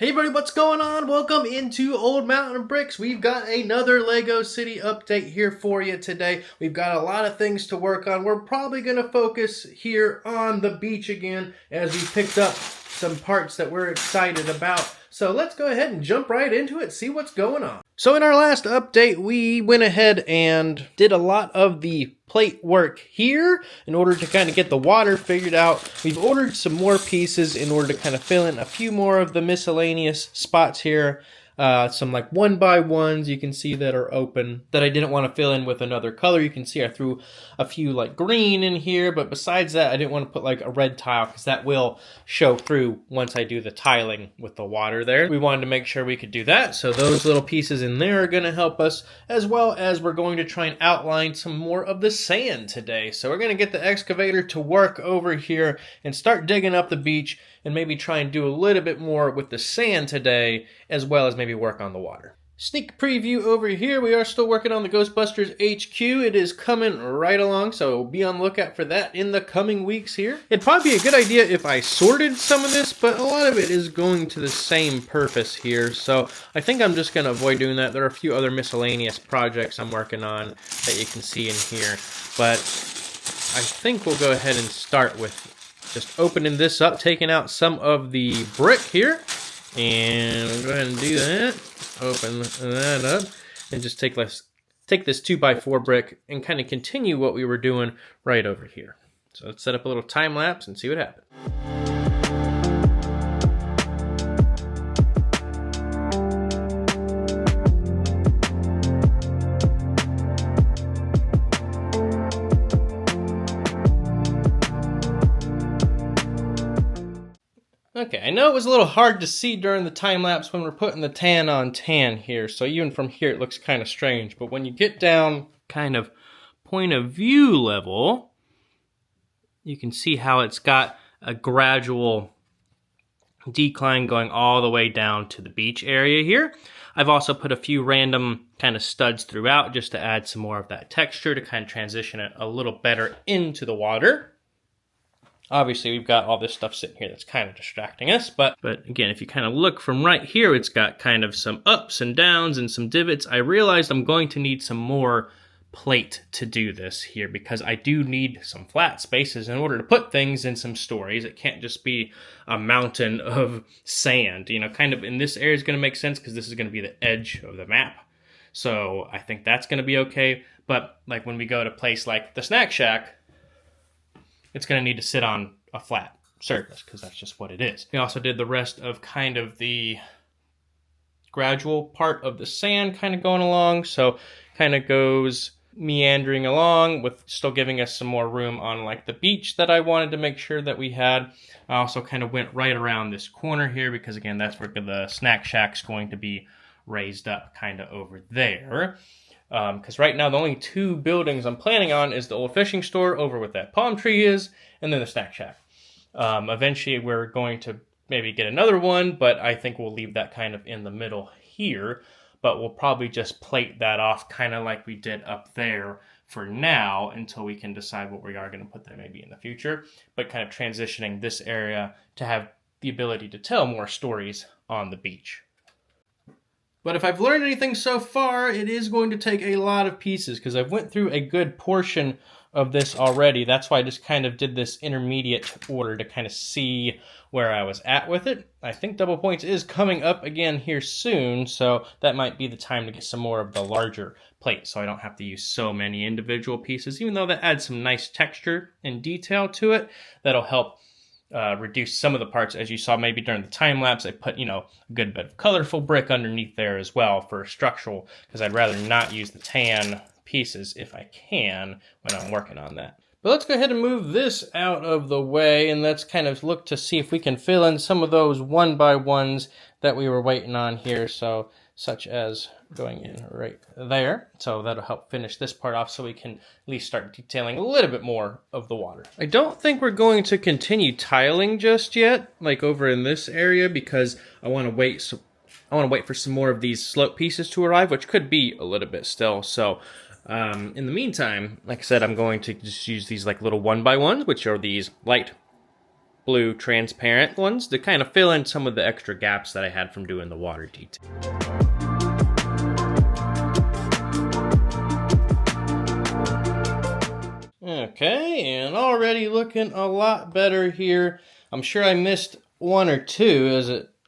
Hey everybody, what's going on? Welcome into Old Mountain Bricks. We've got another Lego City update here for you today. We've got a lot of things to work on. We're probably going to focus here on the beach again as we picked up some parts that we're excited about. So let's go ahead and jump right into it, see what's going on. So in our last update, we went ahead and did a lot of the plate work here in order to kind of get the water figured out. We've ordered some more pieces in order to kind of fill in a few more of the miscellaneous spots here. Some like 1x1s you can see that are open that I didn't want to fill in with another color. You can see I threw a few like green in here, but besides that I didn't want to put like a red tile because that will show through once I do the tiling with the water there. We wanted to make sure we could do that, so those little pieces in there are going to help us, as well as we're going to try and outline some more of the sand today. So we're going to get the excavator to work over here and start digging up the beach and maybe try and do a little bit more with the sand today, as well as maybe work on the water. Sneak preview over here. We are still working on the Ghostbusters HQ. It is coming right along, so be on the lookout for that in the coming weeks here. It'd probably be a good idea if I sorted some of this, but a lot of it is going to the same purpose here, so I think I'm just going to avoid doing that. There are a few other miscellaneous projects I'm working on that you can see in here, but I think we'll go ahead and start with just opening this up, taking out some of the brick here, and we'll go ahead and do that. Open that up, and just take this 2x4 brick and kind of continue what we were doing right over here. So let's set up a little time lapse and see what happens. Okay, I know it was a little hard to see during the time lapse when we're putting the tan on tan here, so even from here it looks kind of strange, but when you get down kind of point of view level, you can see how it's got a gradual decline going all the way down to the beach area here. I've also put a few random kind of studs throughout just to add some more of that texture to kind of transition it a little better into the water. Obviously, we've got all this stuff sitting here that's kind of distracting us, but again, if you kind of look from right here, it's got kind of some ups and downs and some divots. I realized I'm going to need some more plate to do this here because I do need some flat spaces in order to put things in some stories. It can't just be a mountain of sand. You know, kind of in this area is going to make sense because this is going to be the edge of the map. So I think that's going to be okay, but like when we go to a place like the Snack Shack, it's going to need to sit on a flat surface because that's just what it is. We also did the rest of kind of the gradual part of the sand kind of going along. So kind of goes meandering along with still giving us some more room on like the beach that I wanted to make sure that we had. I also kind of went right around this corner here because again, that's where the Snack Shack's going to be raised up kind of over there. Because right now the only two buildings I'm planning on is the old fishing store over where that palm tree is, and then the Snack Shack. Eventually we're going to maybe get another one, but I think we'll leave that kind of in the middle here. But we'll probably just plate that off kind of like we did up there for now until we can decide what we are going to put there maybe in the future. But kind of transitioning this area to have the ability to tell more stories on the beach. But if I've learned anything so far, it is going to take a lot of pieces because I've went through a good portion of this already. That's why I just kind of did this intermediate order to kind of see where I was at with it. I think Double Points is coming up again here soon, so that might be the time to get some more of the larger plate so I don't have to use so many individual pieces, even though that adds some nice texture and detail to it. That'll help reduce some of the parts. As you saw maybe during the time lapse, I put, you know, a good bit of colorful brick underneath there as well for structural, because I'd rather not use the tan pieces if I can when I'm working on that. But let's go ahead and move this out of the way, and let's kind of look to see if we can fill in some of those 1x1s that we were waiting on here. So such as going in right there. So that'll help finish this part off so we can at least start detailing a little bit more of the water. I don't think we're going to continue tiling just yet, like over in this area, because I want to wait for some more of these slope pieces to arrive, which could be a little bit still. So in the meantime, like I said, I'm going to just use these like little 1x1s, which are these light blue transparent ones to kind of fill in some of the extra gaps that I had from doing the water detail. Okay, and already looking a lot better here. I'm sure I missed one or two,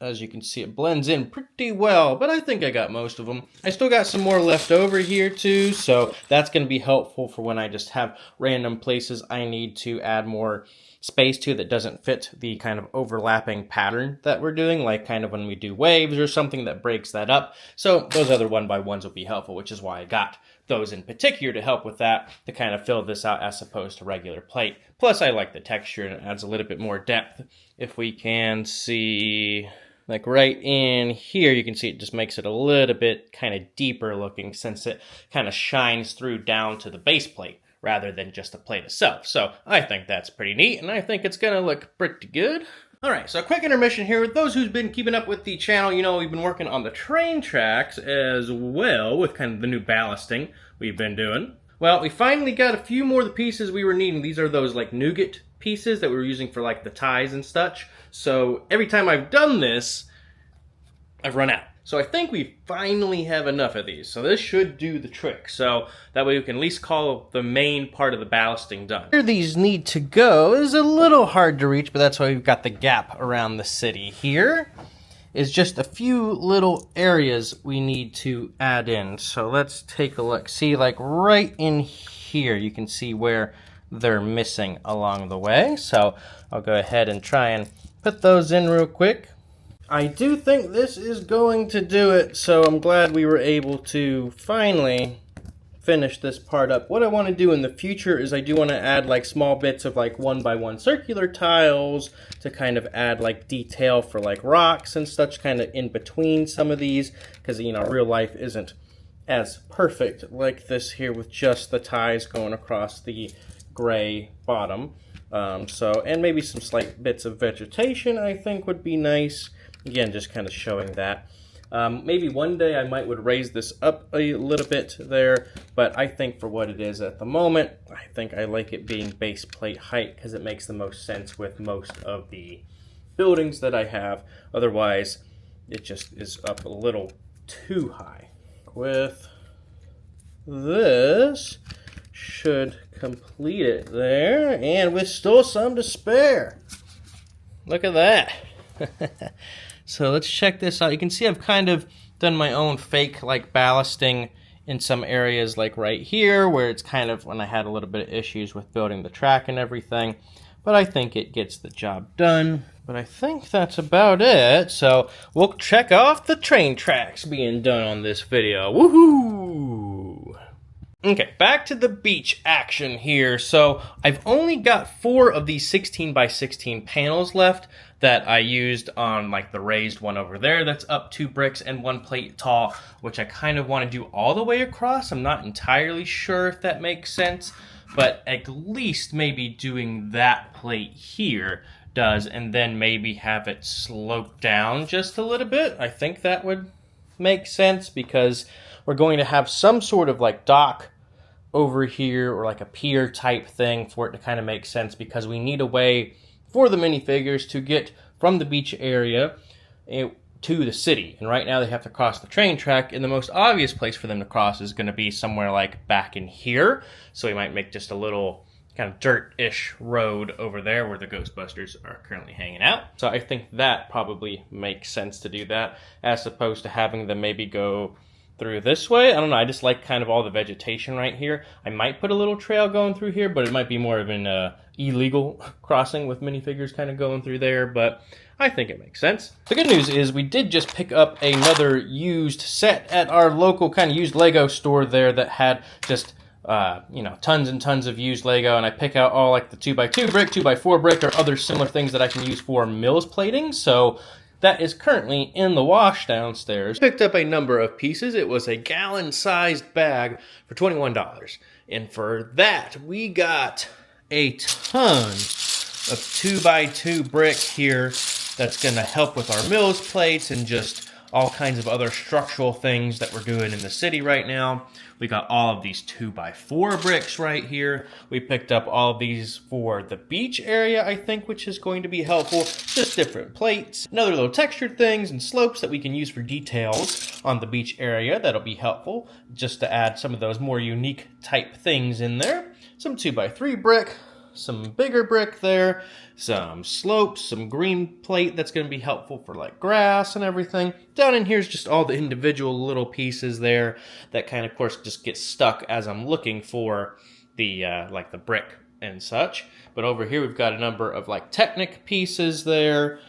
as you can see, it blends in pretty well, but I think I got most of them. I still got some more left over here too, so that's going to be helpful for when I just have random places I need to add more space to that doesn't fit the kind of overlapping pattern that we're doing, like kind of when we do waves or something that breaks that up. So those other 1x1s will be helpful, which is why I got those in particular to help with that, to kind of fill this out as opposed to regular plate. Plus I like the texture and it adds a little bit more depth. If we can see, like right in here, you can see it just makes it a little bit kind of deeper looking, since it kind of shines through down to the base plate rather than just the plate itself. So I think that's pretty neat, and I think it's gonna look pretty good. All right, so a quick intermission here. With those who's been keeping up with the channel, you know we've been working on the train tracks as well with kind of the new ballasting we've been doing. Well, we finally got a few more of the pieces we were needing. These are those like nougat pieces that we were using for like the ties and such. So every time I've done this, I've run out. So I think we finally have enough of these. So this should do the trick. So that way we can at least call the main part of the ballasting done. Where these need to go is a little hard to reach, but that's why we've got the gap around the city. Here is just a few little areas we need to add in. So let's take a look. See, like right in here, you can see where they're missing along the way. So I'll go ahead and try and put those in real quick. I do think this is going to do it, so I'm glad we were able to finally finish this part up. What I want to do in the future is I do want to add like small bits of like 1x1 circular tiles to kind of add like detail for like rocks and such kind of in between some of these, because you know real life isn't as perfect like this here with just the ties going across the gray bottom. And maybe some slight bits of vegetation I think would be nice. Again, just kind of showing that. Maybe one day I would raise this up a little bit there, but I think for what it is at the moment, I think I like it being base plate height because it makes the most sense with most of the buildings that I have. Otherwise, it just is up a little too high. With this, should complete it there, and with still some to spare. Look at that. So let's check this out. You can see I've kind of done my own fake like ballasting in some areas, like right here where it's kind of when I had a little bit of issues with building the track and everything, but I think it gets the job done. But I think that's about it. So we'll check off the train tracks being done on this video. Woohoo! Okay, back to the beach action here. So I've only got 4 of these 16x16 panels left that I used on like the raised one over there that's up 2 bricks and 1 plate tall, which I kind of want to do all the way across. I'm not entirely sure if that makes sense, but at least maybe doing that plate here does, and then maybe have it slope down just a little bit. I think that would make sense because we're going to have some sort of like dock over here or like a pier type thing for it to kind of make sense, because we need a way for the minifigures to get from the beach area to the city. And right now they have to cross the train track, and the most obvious place for them to cross is going to be somewhere like back in here. So we might make just a little kind of dirt-ish road over there where the Ghostbusters are currently hanging out. So I think that probably makes sense to do that, as opposed to having them maybe go through this way. I don't know, I just like kind of all the vegetation right here. I might put a little trail going through here, but it might be more of an illegal crossing with minifigures kind of going through there, but I think it makes sense. The good news is we did just pick up another used set at our local kind of used Lego store there that had just tons and tons of used Lego, and I pick out all like the 2x2 brick, 2x4 brick, or other similar things that I can use for mills plating. So that is currently in the wash downstairs. Picked up a number of pieces. It was a gallon-sized bag for $21. And for that, we got a ton of 2x2 brick here that's going to help with our mills plates and just all kinds of other structural things that we're doing in the city right now. We got all of these 2x4 bricks right here. We picked up all of these for the beach area, I think, which is going to be helpful. Just different plates and other little textured things and slopes that we can use for details on the beach area. That'll be helpful just to add some of those more unique type things in there. Some 2x3 brick, some bigger brick there, some slopes, some green plate that's going to be helpful for like grass and everything. Down in here is just all the individual little pieces there that kind of course just get stuck as I'm looking for the like the brick and such. But over here we've got a number of like Technic pieces there.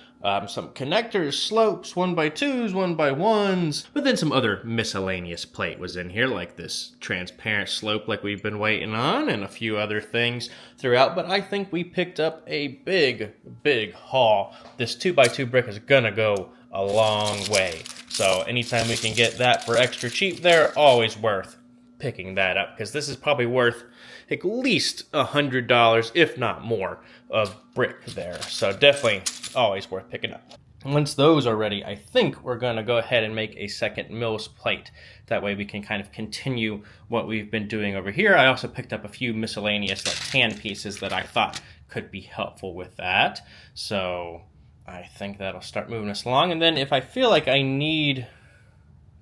Some connectors, slopes, 1x2s, 1x1s, but then some other miscellaneous plate was in here, like this transparent slope like we've been waiting on, and a few other things throughout. But I think we picked up a big haul. This 2x2 brick is gonna go a long way. So anytime we can get that for extra cheap there, always worth picking that up, because this is probably worth at least $100, if not more, of brick there. So definitely always worth picking up. Once those are ready, I think we're going to go ahead and make a second Mills plate. That way we can kind of continue what we've been doing over here. I also picked up a few miscellaneous like tan pieces that I thought could be helpful with that. So I think that'll start moving us along. And then if I feel like I need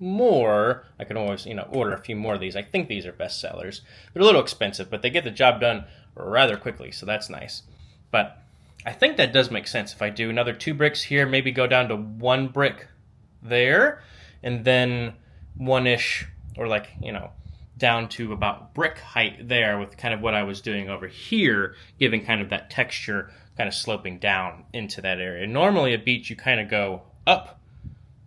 more, I can always, order a few more of these. I think these are best sellers. They're a little expensive, but they get the job done rather quickly, so that's nice. But I think that does make sense. If I do another 2 bricks here, maybe go down to 1 brick there, and then 1-ish, or like, down to about brick height there with kind of what I was doing over here, giving kind of that texture, kind of sloping down into that area. Normally a beach, you kind of go up,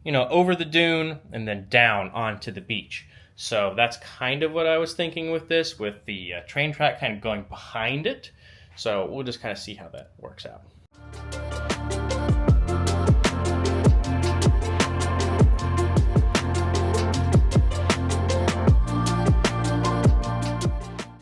over the dune and then down onto the beach. So that's kind of what I was thinking with this, with the train track kind of going behind it. So we'll just kind of see how that works out.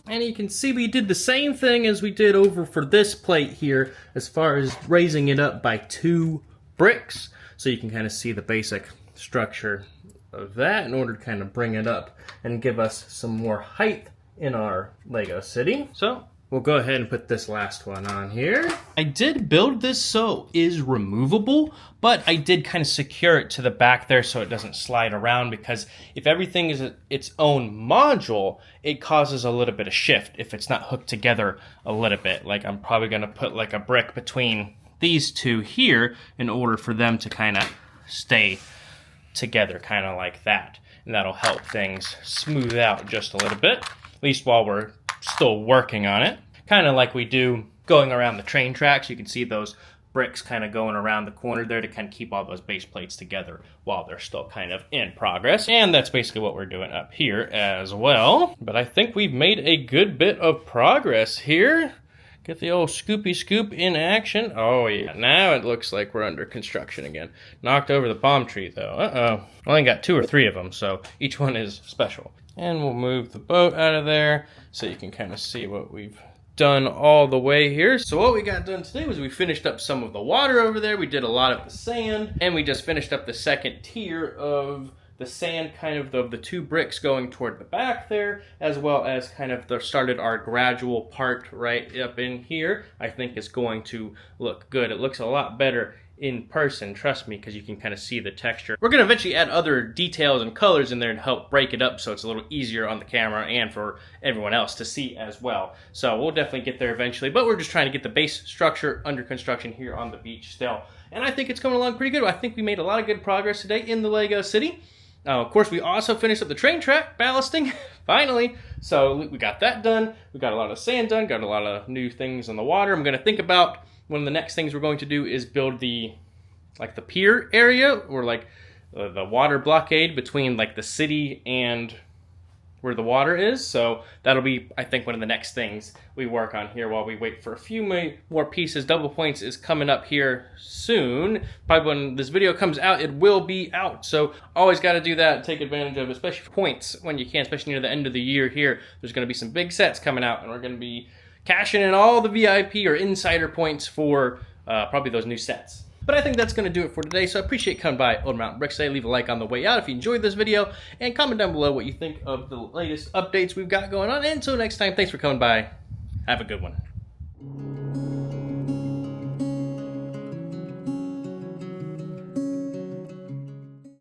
And you can see we did the same thing as we did over for this plate here, as far as raising it up by 2 bricks. So you can kind of see the basic structure of that in order to kind of bring it up and give us some more height in our Lego city. So we'll go ahead and put this last one on here. I did build this so it is removable, but I did kind of secure it to the back there so it doesn't slide around, because if everything is its own module, it causes a little bit of shift if it's not hooked together a little bit. Like I'm probably going to put like a brick between these two here in order for them to kind of stay together, kind of like that. And that'll help things smooth out just a little bit, at least while we're still working on it. Kind of like we do going around the train tracks. You can see those bricks kind of going around the corner there to kind of keep all those base plates together while they're still kind of in progress. And that's basically what we're doing up here as well. But I think we've made a good bit of progress here. Get the old scoopy scoop in action. Oh yeah, now it looks like we're under construction again. Knocked over the palm tree though. Uh-oh. Only got 2 or 3 of them, so each one is special. And we'll move the boat out of there so you can kind of see what we've done all the way here. So what we got done today was we finished up some of the water over there. We did a lot of the sand, and we just finished up the second tier of the sand, kind of the 2 bricks going toward the back there, as well as kind of started our gradual part right up in here. I think it's going to look good. It looks a lot better in person, trust me, because you can kind of see the texture. We're going to eventually add other details and colors in there to help break it up so it's a little easier on the camera and for everyone else to see as well. So we'll definitely get there eventually, but we're just trying to get the base structure under construction here on the beach still. And I think it's coming along pretty good. I think we made a lot of good progress today in the Lego City. Of course, we also finished up the train track ballasting, finally. So we got that done. We got a lot of sand done, got a lot of new things on the water. I'm going to think about one of the next things we're going to do is build the pier area, or like the water blockade between like the city and where the water is. So that'll be, I think, one of the next things we work on here while we wait for a few more pieces. Double points is coming up here soon. Probably when this video comes out, it will be out. So always got to do that, take advantage of, especially points when you can, especially near the end of the year here. There's going to be some big sets coming out, and we're going to be cashing in all the VIP or insider points for probably those new sets. But I think that's going to do it for today, so I appreciate coming by Old Mountain Bricks today. Leave a like on the way out if you enjoyed this video, and comment down below what you think of the latest updates we've got going on. And until next time, thanks for coming by. Have a good one.